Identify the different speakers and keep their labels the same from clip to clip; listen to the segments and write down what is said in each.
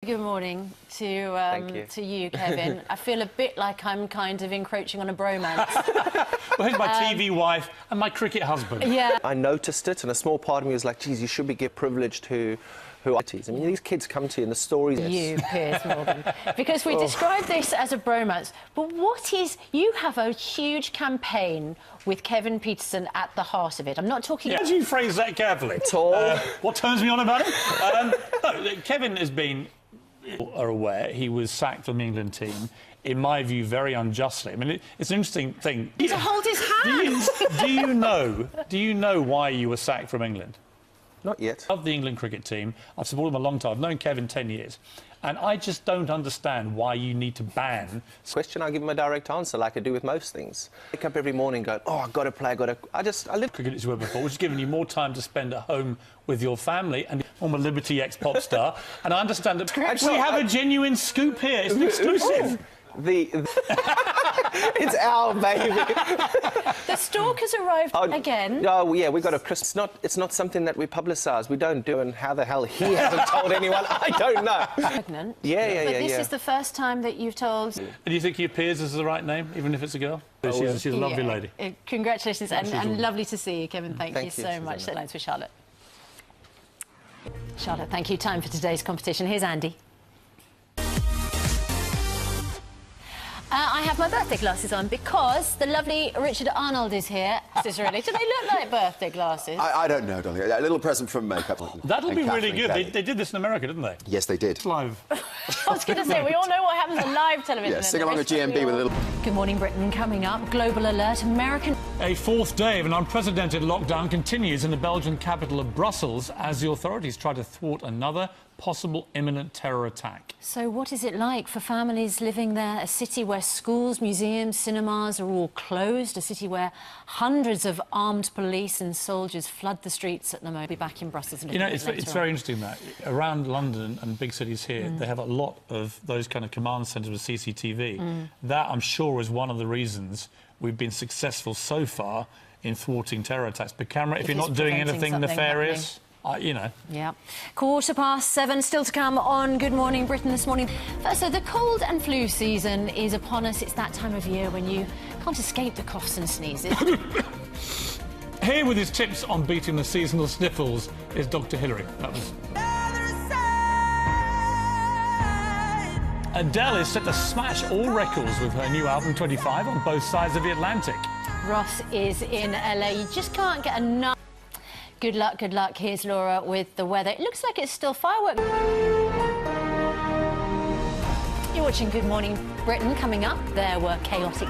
Speaker 1: good morning to you, Kevin. I feel a bit like I'm kind of encroaching on a bromance.
Speaker 2: Well, here's my TV wife and my cricket husband.
Speaker 1: Yeah.
Speaker 3: I noticed it, and a small part of me was like, geez, you should be privileged who I mean, these kids come to you and the stories...
Speaker 1: You, Piers Morgan. Because we describe this as a bromance, but what is... You have a huge campaign with Kevin Peterson at the heart of it. I'm not talking...
Speaker 2: How do you phrase that carefully?
Speaker 3: Tall.
Speaker 2: What turns me on about it? No, Kevin has been... are aware he was sacked from the England team, in my view, very unjustly. I mean, it's an interesting thing.
Speaker 1: To hold his hand!
Speaker 2: Do you know why you were sacked from England?
Speaker 3: Not yet.
Speaker 2: I love the England cricket team. I've supported them a long time. I've known Kevin 10 years. And I just don't understand why you need to ban...
Speaker 3: Question, I give him a direct answer, like I do with most things. I wake up every morning going, oh, I've got to play, I live...
Speaker 2: Cricket as you were before, which has given you more time to spend at home with your family, and I'm a Liberty ex-pop star, and I understand that we have a genuine scoop here. It's an exclusive.
Speaker 3: It's our baby.
Speaker 1: The stalkers arrived again.
Speaker 3: Oh, yeah, we got a Christmas. It's not something that we publicise. We don't do, and how the hell he hasn't told anyone, I don't know.
Speaker 1: Pregnant.
Speaker 3: Yeah.
Speaker 1: But this is the first time that you've told...
Speaker 2: And do you think your Piers is the right name, even if it's a girl? She's a lovely lady.
Speaker 1: Congratulations, and lovely to see you, Kevin. Thank you so much.
Speaker 3: Susanna.
Speaker 1: Lines for Charlotte. Charlotte, thank you. Time for today's competition. Here's Andy. I have my birthday glasses on because the lovely Richard Arnold is here. Do they look like birthday glasses?
Speaker 4: I don't know, darling. A little present from Makeup.
Speaker 2: That'll be really good. They did this in America, didn't they?
Speaker 4: Yes, they did.
Speaker 2: Live.
Speaker 1: I was going to say, we all know what happens on live television.
Speaker 4: Yeah, sing along with GMB with a little...
Speaker 1: Good morning, Britain. Coming up, global alert, American...
Speaker 2: A fourth day of an unprecedented lockdown continues in the Belgian capital of Brussels as the authorities try to thwart another possible imminent terror attack.
Speaker 1: So what is it like for families living there? A city where schools, museums, cinemas are all closed, a city where hundreds of armed police and soldiers flood the streets at the moment. We'll be back in Brussels in a
Speaker 2: it's very interesting that around London and big cities here, they have a lot of those kind of command centres with CCTV. That, I'm sure, is one of the reasons we've been successful so far in thwarting terror attacks. Per camera, if you're not doing anything nefarious... you know.
Speaker 1: Yeah. 7:15, still to come on Good Morning Britain this morning. First, so the cold and flu season is upon us. It's that time of year when you can't escape the coughs and sneezes.
Speaker 2: Here with his tips on beating the seasonal sniffles is Dr. Hillary. That was... Adele is set to smash all records with her new album 25 on both sides of the Atlantic.
Speaker 1: Ross is in LA. You just can't get enough. Good luck, good luck. Here's Laura with the weather. It looks like it's still fireworks. You're watching Good Morning Britain. Coming up, there were chaotic...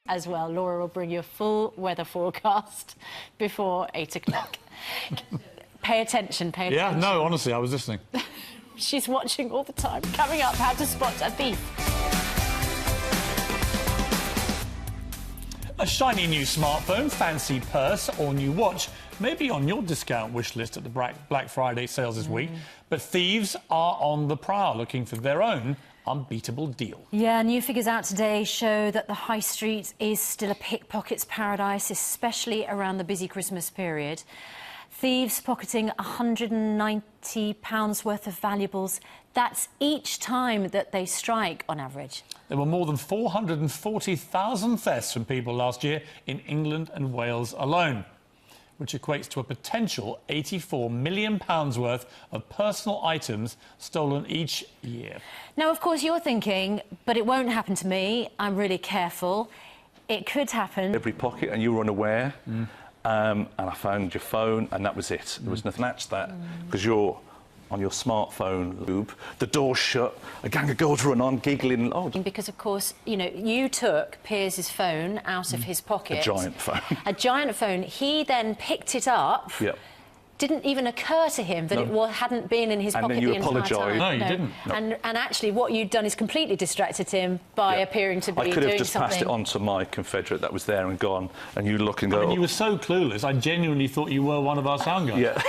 Speaker 1: As well, Laura will bring you a full weather forecast before 8 o'clock. Pay attention, pay attention.
Speaker 2: Yeah, no, honestly, I was listening.
Speaker 1: She's watching all the time. Coming up, how to spot a thief.
Speaker 2: A shiny new smartphone, fancy purse or new watch may be on your discount wish list at the Black Friday sales this week, but thieves are on the prowl looking for their own unbeatable deal.
Speaker 1: Yeah, new figures out today show that the high street is still a pickpocket's paradise, especially around the busy Christmas period. Thieves pocketing £190 worth of valuables. That's each time that they strike, on average.
Speaker 2: There were more than 440,000 thefts from people last year in England and Wales alone, which equates to a potential £84 million worth of personal items stolen each year.
Speaker 1: Now, of course, you're thinking, but it won't happen to me. I'm really careful. It could happen.
Speaker 5: Every pocket, and you were unaware, and I found your phone, and that was it. There was nothing matched that, because you're on your smartphone, lube, the door's shut, a gang of girls run on, giggling. Oh.
Speaker 1: Because, of course, you know, you took Piers's phone out of his pocket.
Speaker 5: A giant phone.
Speaker 1: A giant phone. He then picked it up.
Speaker 5: Yep.
Speaker 1: didn't even occur to him that it hadn't been in his
Speaker 5: And
Speaker 1: pocket
Speaker 5: then you
Speaker 1: the entire
Speaker 5: apologised.
Speaker 1: time.
Speaker 2: No, you didn't.
Speaker 5: No.
Speaker 1: And actually, what you'd done is completely distracted him by appearing to be
Speaker 5: I
Speaker 1: doing
Speaker 5: could
Speaker 1: something.
Speaker 5: have just passed it on to my confederate that was there and gone, and you look and go...
Speaker 2: I mean, you were so clueless, I genuinely thought you were one of our sound guys.
Speaker 5: Yeah.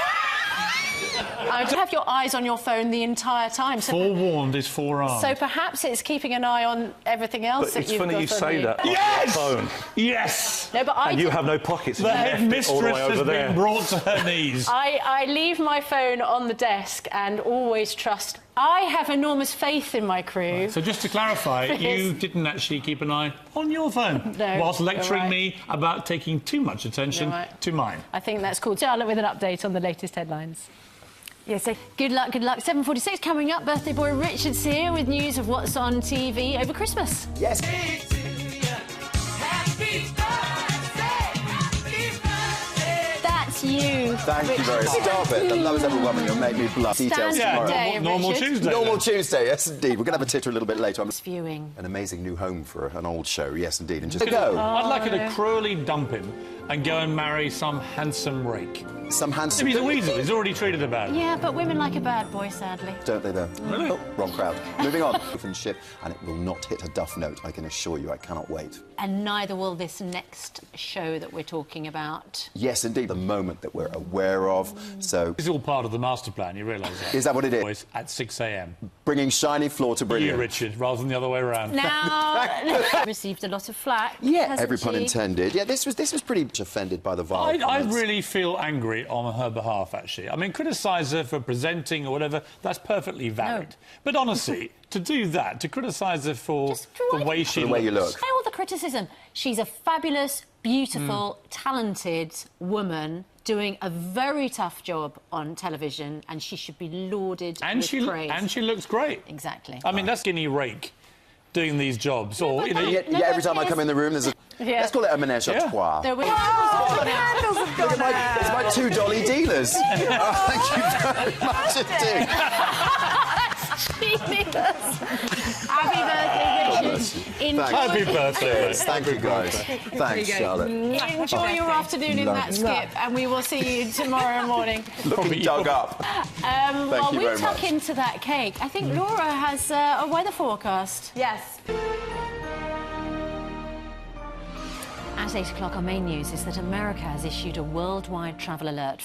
Speaker 1: I do have your eyes on your phone the entire time. So,
Speaker 2: Forewarned is forearmed.
Speaker 1: so perhaps it's keeping an eye on everything else
Speaker 5: But
Speaker 1: that
Speaker 5: it's
Speaker 1: you've
Speaker 5: funny
Speaker 1: got
Speaker 5: you
Speaker 1: on
Speaker 5: say
Speaker 1: you.
Speaker 5: that on
Speaker 2: Yes!
Speaker 5: your phone.
Speaker 2: Yes!
Speaker 1: No, but I
Speaker 5: And you
Speaker 1: do-
Speaker 5: have no pockets.
Speaker 2: The
Speaker 5: and you left it all the
Speaker 2: headmistress
Speaker 5: way
Speaker 2: has
Speaker 5: over there.
Speaker 2: been brought to her knees.
Speaker 1: I leave my phone on the desk and always trust. I have enormous faith in my crew.
Speaker 2: So just to clarify, you didn't actually keep an eye on your phone
Speaker 1: No,
Speaker 2: whilst
Speaker 1: you're
Speaker 2: lecturing
Speaker 1: right.
Speaker 2: me about taking too much attention
Speaker 1: You're right.
Speaker 2: to mine.
Speaker 1: I think that's cool. Charlotte with an update on the latest headlines. Yes, so good luck, good luck. 7:46 coming up. Birthday boy Richard's here with news of what's on TV over Christmas.
Speaker 4: Yes.
Speaker 1: That's you.
Speaker 4: Thank you very much. Stop it. That was overwhelming. You'll make me blush. Details
Speaker 1: Standard
Speaker 4: tomorrow.
Speaker 1: day,
Speaker 2: normal
Speaker 1: Richard.
Speaker 2: Tuesday.
Speaker 4: Normal
Speaker 2: then.
Speaker 4: Tuesday, yes, indeed. We're going to have a titter a little bit later.
Speaker 1: Viewing.
Speaker 4: An amazing new home for an old show, yes, indeed. And just to go.
Speaker 2: I'd like her to cruelly dump him and go and marry some handsome rake.
Speaker 4: Some handsome...
Speaker 2: He's a weasel. He's already treated her bad.
Speaker 1: Yeah, but women like a bad boy, sadly.
Speaker 4: Don't they, though?
Speaker 2: Really?
Speaker 4: Oh, wrong crowd. Moving on. Ship, and it will not hit a duff note, I can assure you. I cannot wait.
Speaker 1: And neither will this next show that we're talking about.
Speaker 4: Yes, indeed. The moment that we're aware of. So,
Speaker 2: This is all part of the master plan, you realise that?
Speaker 4: is that what it is?
Speaker 2: Boys, at 6 a.m.
Speaker 4: Bringing shiny floor to
Speaker 2: You,
Speaker 4: brilliant.
Speaker 2: Richard, rather than the other way around.
Speaker 1: Now, received a lot of flack.
Speaker 4: Yeah,
Speaker 1: hasn't
Speaker 4: every pun
Speaker 1: she?
Speaker 4: intended. Yeah, this was pretty much offended by the vile
Speaker 2: I
Speaker 4: comments.
Speaker 2: really feel angry on her behalf, actually. I mean, criticise her for presenting or whatever, that's perfectly valid.
Speaker 1: No.
Speaker 2: But honestly, to do that, to criticise her for
Speaker 1: Just
Speaker 2: the
Speaker 1: right.
Speaker 2: way she
Speaker 4: the way you
Speaker 2: looks.
Speaker 4: look.
Speaker 1: Say all the criticism. She's a fabulous, beautiful, talented woman doing a very tough job on television, and she should be lauded with praise.
Speaker 2: And she looks great.
Speaker 1: Exactly.
Speaker 2: I mean, that's Guinea Rake doing these jobs. Or,
Speaker 1: but
Speaker 2: you know,
Speaker 1: that-
Speaker 4: Yeah,
Speaker 1: No,
Speaker 4: yeah, every
Speaker 1: but
Speaker 4: time I come in the room, there's a...
Speaker 1: Yeah.
Speaker 4: Let's call it a menage a
Speaker 2: Yeah.
Speaker 4: trois.
Speaker 1: There we
Speaker 4: Look at it's my two dolly dealers. Oh, thank you very much indeed.
Speaker 1: Happy birthday, Richard. Enjoy,
Speaker 2: happy birthday.
Speaker 4: Yes, thank you, guys. Thanks, Charlotte.
Speaker 1: enjoy your afternoon in that skip, and we will see you tomorrow morning.
Speaker 4: Looking dug up.
Speaker 1: While
Speaker 4: you
Speaker 1: we
Speaker 4: very
Speaker 1: tuck
Speaker 4: much.
Speaker 1: into that cake, I think Laura has a weather forecast.
Speaker 6: Yes.
Speaker 1: At 8 o'clock, our main news is that America has issued a worldwide travel alert.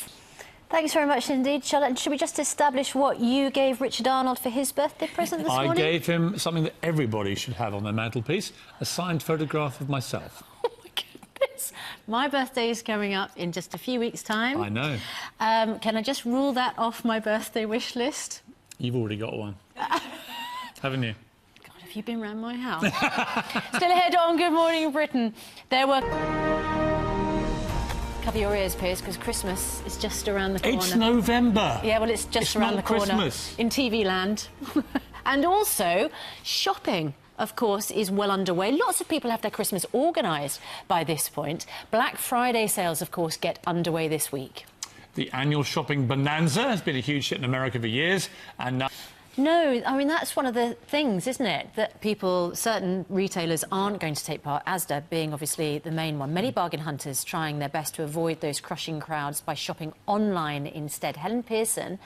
Speaker 1: Thanks very much indeed, Charlotte. Should we just establish what you gave Richard Arnold for his birthday present this
Speaker 2: I
Speaker 1: morning?
Speaker 2: gave him something that everybody should have on their mantelpiece, a signed photograph of myself.
Speaker 1: Oh, my goodness. My birthday is coming up in just a few weeks' time.
Speaker 2: I know.
Speaker 1: Can I just rule that off my birthday wish list?
Speaker 2: You've already got one. Haven't you?
Speaker 1: God, have you been round my house? Still ahead on Good Morning Britain. There were... Cover your ears, Piers, because Christmas is just around the corner.
Speaker 2: It's November.
Speaker 1: Yeah, well, it's just
Speaker 2: It's
Speaker 1: around
Speaker 2: not
Speaker 1: the corner.
Speaker 2: Christmas.
Speaker 1: In TV land. And also, shopping, of course, is well underway. Lots of people have their Christmas organised by this point. Black Friday sales, of course, get underway this week.
Speaker 2: The annual shopping bonanza has been a huge hit in America for years, and now...
Speaker 1: No, I mean, that's one of the things, isn't it? That people, certain retailers aren't going to take part, Asda being obviously the main one. Many bargain hunters trying their best to avoid those crushing crowds by shopping online instead. Helen Pearson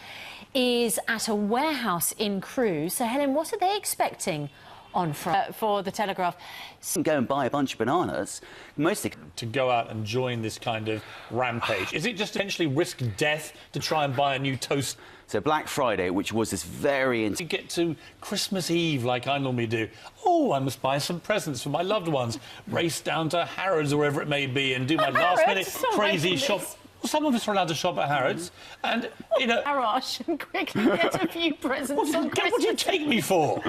Speaker 1: is at a warehouse in Crewe. So, Helen, what are they expecting on Friday for the Telegraph?
Speaker 7: Go and buy a bunch of bananas, mostly...
Speaker 2: to go out and join this kind of rampage? Is it just potentially risk death to try and buy a new toast?
Speaker 7: So Black Friday, which was this very...
Speaker 2: To get to Christmas Eve like I normally do, oh, I must buy some presents for my loved ones, race down to Harrods or wherever it may be and do my last-minute
Speaker 1: Oh, my
Speaker 2: crazy
Speaker 1: goodness.
Speaker 2: shop. Well, some of us are allowed to shop at Harrods, and, you know...
Speaker 1: Garage and quickly get a few presents on
Speaker 2: What do you
Speaker 1: Christmas.
Speaker 2: take me for?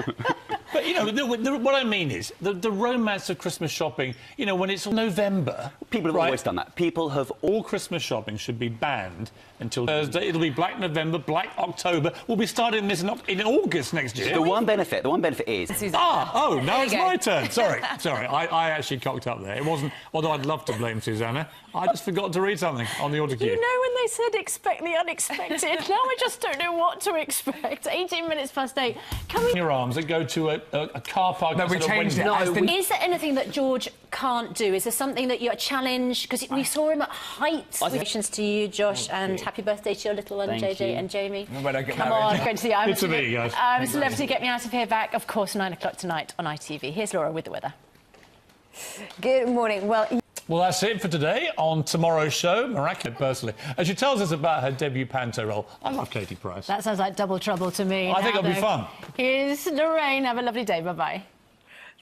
Speaker 2: But, you know, what I mean is, the romance of Christmas shopping, you know, when it's November...
Speaker 7: People have
Speaker 2: right,
Speaker 7: always done that. People have...
Speaker 2: all Christmas shopping should be banned until Thursday. It'll be Black November, Black October. We'll be starting this in August next year.
Speaker 7: The one benefit is...
Speaker 2: Oh, now it's
Speaker 6: you go.
Speaker 2: my turn. Sorry. I actually cocked up there. It wasn't... Although I'd love to blame Susanna. I just forgot to read something on the autocue.
Speaker 1: You know when they said expect the unexpected? Now I just don't know what to expect. 18 minutes past 8. Can we...
Speaker 2: Your arms and go to a car park.
Speaker 6: No, we changed it. As the...
Speaker 1: Is there anything that George can't do? Is there something that you're a challenge? Because we saw him at heights. Congratulations to you, Josh, and happy birthday to your little one, JJ and Jamie.
Speaker 6: When I get
Speaker 1: Come
Speaker 6: married.
Speaker 1: on, great to see you. I'm
Speaker 2: Good to meet you guys.
Speaker 1: Celebrity Get Me Out of Here back, of course, 9 o'clock tonight on ITV. Here's Laura with the weather.
Speaker 8: Good morning.
Speaker 2: Well, that's it for today. On tomorrow's show, Miraculous, personally, as she tells us about her debut panto role. I love Katie Price.
Speaker 1: That sounds like double trouble to me.
Speaker 2: I think it'll be fun.
Speaker 1: Here's Lorraine. Have a lovely day. Bye-bye.